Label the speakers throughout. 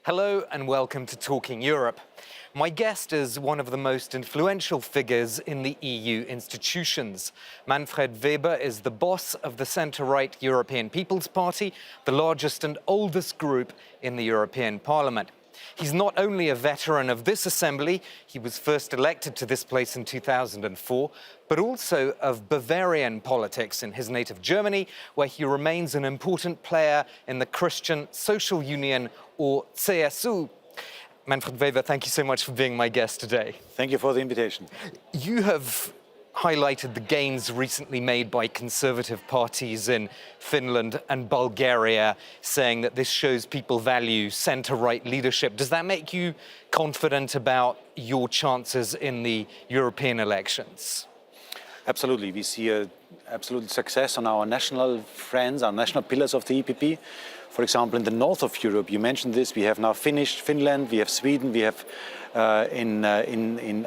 Speaker 1: Hello and welcome to Talking Europe. My guest is one of the most influential figures in the EU institutions. Manfred Weber is the boss of the centre-right European People's Party, the largest and oldest group in the European Parliament. He's not only a veteran of this assembly, he was first elected to this place in 2004, but also of Bavarian politics in his native Germany, where he remains an important player in the Christian Social Union, or CSU. Manfred Weber, thank you so much for being my guest today.
Speaker 2: Thank you for the invitation.
Speaker 1: You have highlighted the gains recently made by conservative parties in Finland and Bulgaria, saying that this shows people value centre-right leadership. Does that make you confident about your chances in the European elections?
Speaker 2: Absolutely. We see an absolute success on our national friends, our national pillars of the EPP. For example, in the north of Europe, you mentioned this, we have now finished Finland, we have Sweden, we have in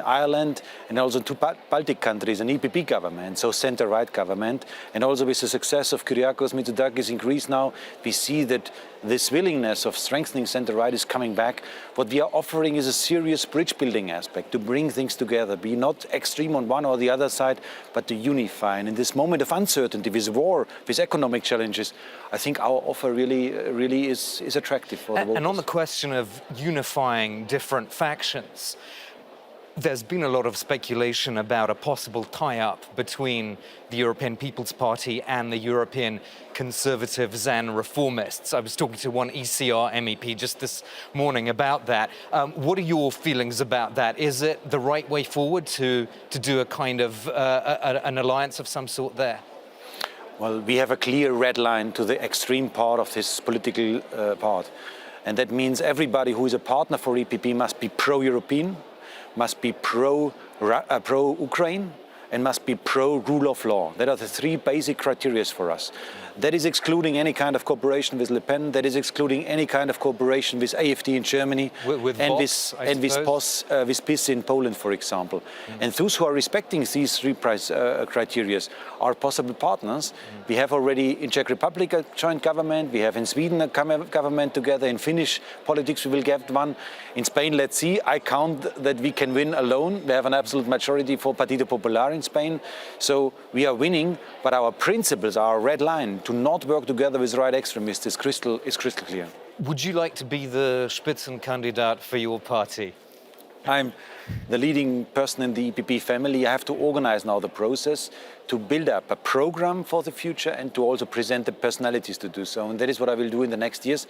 Speaker 2: Ireland, and also two Baltic countries, an EPP government, so centre-right government. And also with the success of Kyriakos Mitsotakis in Greece now, we see that this willingness of strengthening centre-right is coming back. What we are offering is a serious bridge-building aspect, to bring things together, be not extreme on one or the other side, but to unify. And in this moment of uncertainty, with war, with economic challenges, I think our offer really is attractive for the voters.
Speaker 1: And on the question of unifying different factions, there's been a lot of speculation about a possible tie-up between the European People's Party and the European Conservatives and Reformists. I was talking to one ECR MEP just this morning about that. What are your feelings about that? Is it the right way forward to do a kind of an alliance of some sort there?
Speaker 2: Well, we have a clear red line to the extreme part of this political part. And that means everybody who is a partner for EPP must be pro-European, must be pro-Ukraine, and must be pro-rule of law. That are the three basic criteria for us. That is excluding any kind of cooperation with Le Pen, that is excluding any kind of cooperation with AfD in Germany, with PiS in Poland, for example. And those who are respecting these three criteria are possible partners. We have already in Czech Republic a joint government, we have in Sweden a government together, in Finnish politics we will get one. In Spain, let's see, I count that we can win alone. We have an absolute majority for Partido Popular in Spain. So we are winning, but our principles, our red line, to not work together with right extremists is crystal clear.
Speaker 1: Would you like to be the Spitzenkandidat for your party?
Speaker 2: I'm the leading person in the EPP family. I have to organize now the process to build up a program for the future and to also present the personalities to do so. And that is what I will do in the next years.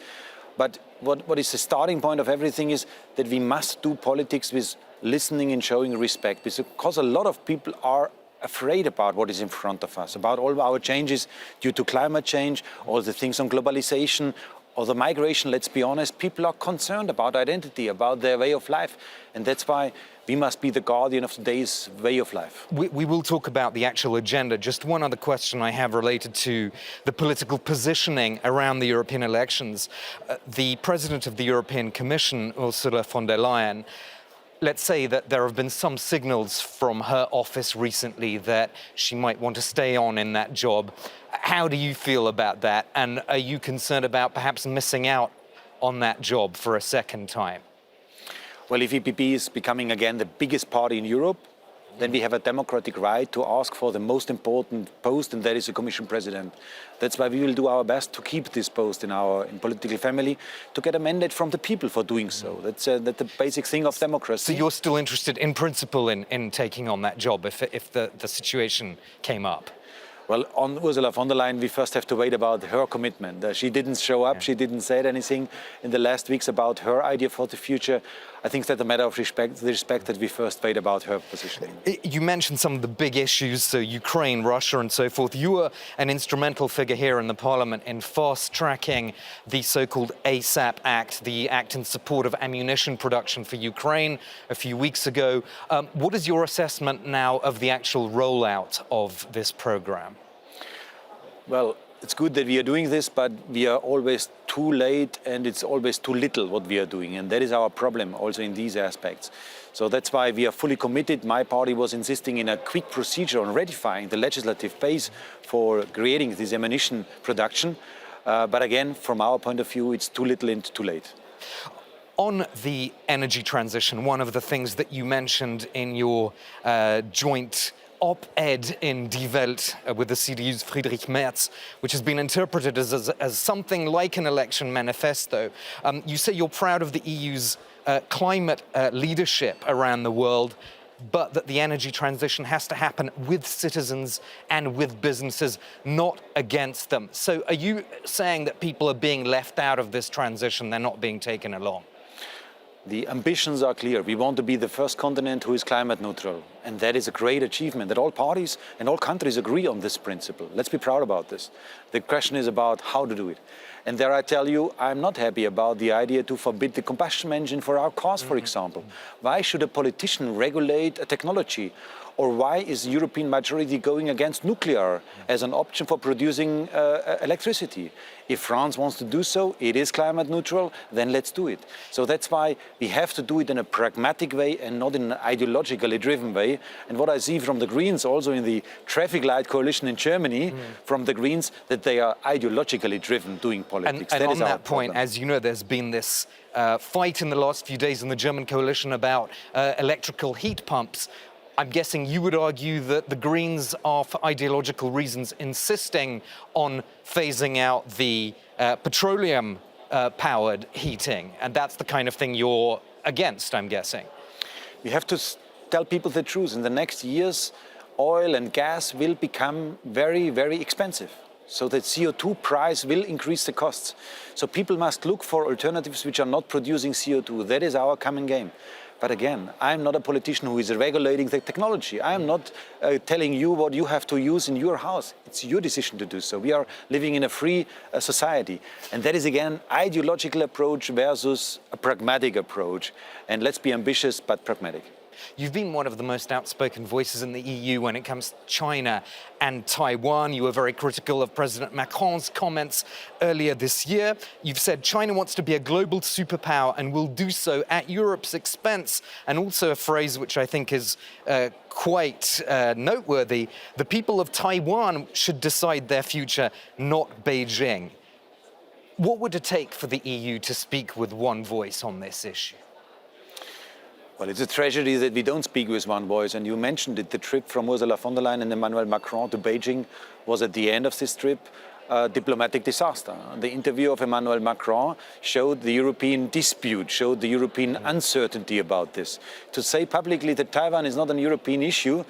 Speaker 2: But what is the starting point of everything is that we must do politics with listening and showing respect, because a lot of people are afraid about what is in front of us, about all our changes due to climate change, all the things on globalization, or the migration. Let's be honest, people are concerned about identity, about their way of life. And that's why we must be the guardian of today's way of life.
Speaker 1: We will talk about the actual agenda. Just one other question I have related to the political positioning around the European elections. The President of the European Commission, Ursula von der Leyen, let's say that there have been some signals from her office recently that she might want to stay on in that job. How do you feel about that? And are you concerned about perhaps missing out on that job for a second time?
Speaker 2: Well, if EPP is becoming again the biggest party in Europe, then we have a democratic right to ask for the most important post, and that is the Commission President. That's why we will do our best to keep this post in our political family, to get a mandate from the people for doing so. That's the basic thing of democracy.
Speaker 1: So you're still interested in principle in taking on that job if the situation came up?
Speaker 2: Well, on Ursula von der Leyen, we first have to wait about her commitment. She didn't show up, she didn't say anything in the last weeks about her idea for the future. I think that's a matter of respect, the respect that we first wait about her positioning.
Speaker 1: You mentioned some of the big issues, so Ukraine, Russia and so forth. You were an instrumental figure here in the Parliament in fast-tracking the so-called ASAP Act, the act in support of ammunition production for Ukraine a few weeks ago. What is your assessment now of the actual rollout of this program?
Speaker 2: Well, it's good that we are doing this, but we are always too late and it's always too little what we are doing. And that is our problem also in these aspects. So that's why we are fully committed. My party was insisting in a quick procedure on ratifying the legislative base for creating this ammunition production. But again, from our point of view, it's too little and too late.
Speaker 1: On the energy transition, one of the things that you mentioned in your joint op-ed in Die Welt with the CDU's Friedrich Merz, which has been interpreted as something like an election manifesto. You say you're proud of the EU's climate leadership around the world, but that the energy transition has to happen with citizens and with businesses, not against them. So are you saying that people are being left out of this transition, they're not being taken along?
Speaker 2: The ambitions are clear. We want to be the first continent who is climate neutral. And that is a great achievement that all parties and all countries agree on this principle. Let's be proud about this. The question is about how to do it. And there I tell you, I'm not happy about the idea to forbid the combustion engine for our cars, for example. Why should a politician regulate a technology? Or why is the European majority going against nuclear as an option for producing electricity? If France wants to do so, it is climate neutral, then let's do it. So that's why we have to do it in a pragmatic way and not in an ideologically driven way. And what I see from the Greens, also in the traffic light coalition in Germany, from the Greens, that they are ideologically driven doing politics.
Speaker 1: And on that point,
Speaker 2: problem.
Speaker 1: as you know, there's been this fight in the last few days in the German coalition about electrical heat pumps. I'm guessing you would argue that the Greens are, for ideological reasons, insisting on phasing out the petroleum-powered heating, and that's the kind of thing you're against, I'm guessing.
Speaker 2: We have to tell people the truth. In the next years, oil and gas will become very, very expensive. So the CO2 price will increase the costs. So people must look for alternatives which are not producing CO2. That is our common game. But again, I'm not a politician who is regulating the technology. I am not telling you what you have to use in your house. It's your decision to do so. We are living in a free society. And that is, again, ideological approach versus a pragmatic approach. And let's be ambitious, but pragmatic.
Speaker 1: You've been one of the most outspoken voices in the EU when it comes to China and Taiwan. You were very critical of President Macron's comments earlier this year. You've said China wants to be a global superpower and will do so at Europe's expense. And also a phrase which I think is quite noteworthy: the people of Taiwan should decide their future, not Beijing. What would it take for the EU to speak with one voice on this issue?
Speaker 2: Well, it's a tragedy that we don't speak with one voice. And you mentioned it, the trip from Ursula von der Leyen and Emmanuel Macron to Beijing was, at the end of this trip, a diplomatic disaster. The interview of Emmanuel Macron showed the European dispute, showed the European uncertainty about this. To say publicly that Taiwan is not an European issue,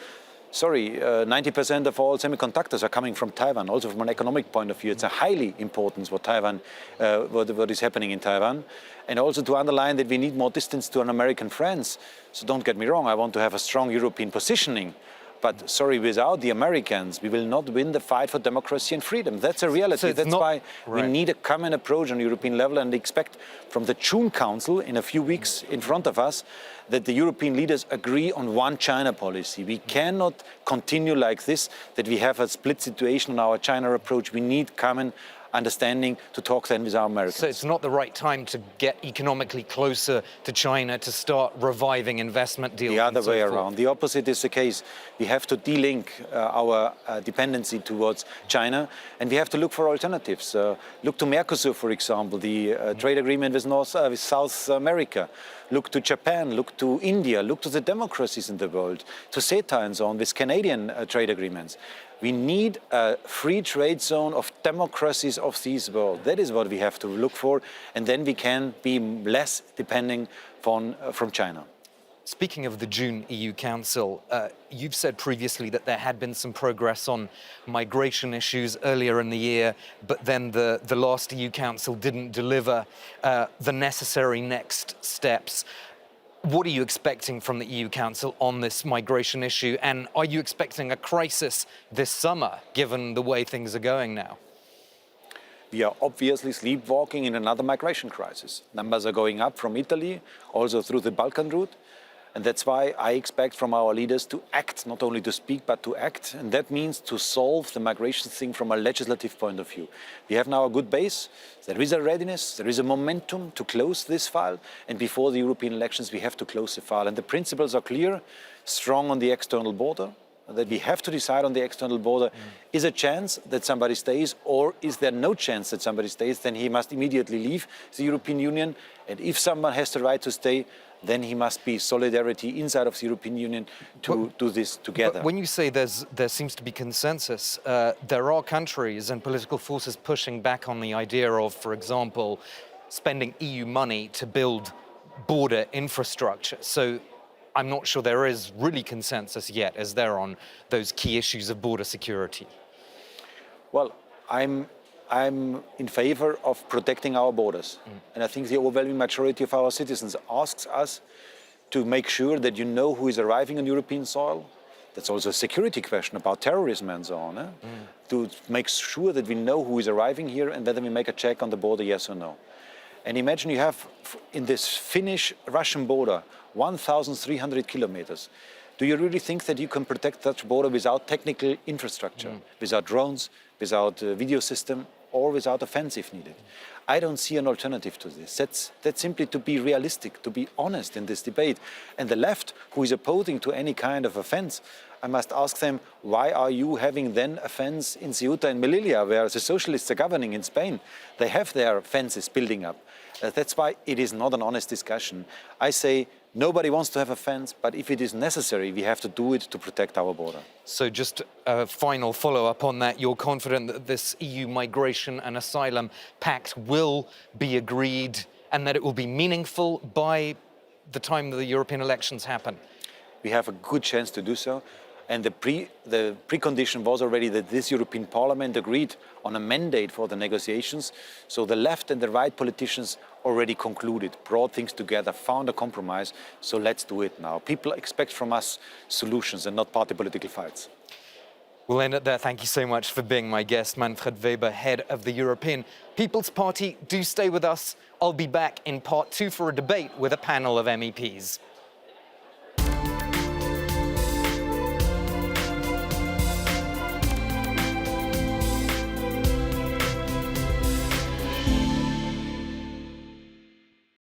Speaker 2: sorry, 90% of all semiconductors are coming from Taiwan. Also from an economic point of view, it's a highly important what is happening in Taiwan. And also to underline that we need more distance to an American friends. So don't get me wrong, I want to have a strong European positioning. But sorry, without the Americans, we will not win the fight for democracy and freedom. That's a reality.
Speaker 1: So
Speaker 2: that's why we need a common approach on European level, and expect from the June Council in a few weeks in front of us that the European leaders agree on one China policy. We cannot continue like this, that we have a split situation on our China approach. We need common understanding to talk then with our Americans.
Speaker 1: So it's not the right time to get economically closer to China to start reviving investment deals?
Speaker 2: The other way around. The opposite is the case. We have to de-link our dependency towards China, and we have to look for alternatives. Look to Mercosur, for example, the trade agreement with South America. Look to Japan, look to India, look to the democracies in the world, to CETA and so on, with Canadian trade agreements. We need a free trade zone of democracies of this world. That is what we have to look for, and then we can be less depending from China.
Speaker 1: Speaking of the June EU Council, you've said previously that there had been some progress on migration issues earlier in the year, but then the last EU Council didn't deliver the necessary next steps. What are you expecting from the EU Council on this migration issue? And are you expecting a crisis this summer, given the way things are going now?
Speaker 2: We are obviously sleepwalking in another migration crisis. Numbers are going up from Italy, also through the Balkan route. And that's why I expect from our leaders to act, not only to speak, but to act. And that means to solve the migration thing from a legislative point of view. We have now a good base. There is a readiness, there is a momentum to close this file. And before the European elections, we have to close the file. And the principles are clear: strong on the external border, that we have to decide on the external border, is a chance that somebody stays, or is there no chance that somebody stays, then he must immediately leave the European Union. And if someone has the right to stay, then he must be solidarity inside of the European Union to do this together.
Speaker 1: But when you say there seems to be consensus, there are countries and political forces pushing back on the idea of, for example, spending EU money to build border infrastructure. So I'm not sure there is really consensus yet, is there, on those key issues of border security?
Speaker 2: Well, I'm in favor of protecting our borders. And I think the overwhelming majority of our citizens asks us to make sure that you know who is arriving on European soil. That's also a security question about terrorism and so on. To make sure that we know who is arriving here and whether we make a check on the border, yes or no. And imagine you have, in this Finnish-Russian border, 1,300 kilometers. Do you really think that you can protect that border without technical infrastructure, without drones, without a video system, or without a fence if needed? I don't see an alternative to this. That's simply to be realistic, to be honest in this debate. And the left, who is opposing to any kind of a fence, I must ask them, why are you having then a fence in Ceuta and Melilla, where the socialists are governing in Spain? They have their fences building up. That's why it is not an honest discussion. I say nobody wants to have a fence, but if it is necessary, we have to do it to protect our border.
Speaker 1: So just a final follow-up on that. You're confident that this EU migration and asylum pact will be agreed and that it will be meaningful by the time that the European elections happen?
Speaker 2: We have a good chance to do so. And the precondition was already that this European Parliament agreed on a mandate for the negotiations. So the left and the right politicians already concluded, brought things together, found a compromise. So let's do it now. People expect from us solutions and not party political fights.
Speaker 1: We'll end it there. Thank you so much for being my guest, Manfred Weber, head of the European People's Party. Do stay with us. I'll be back in part 2 for a debate with a panel of MEPs.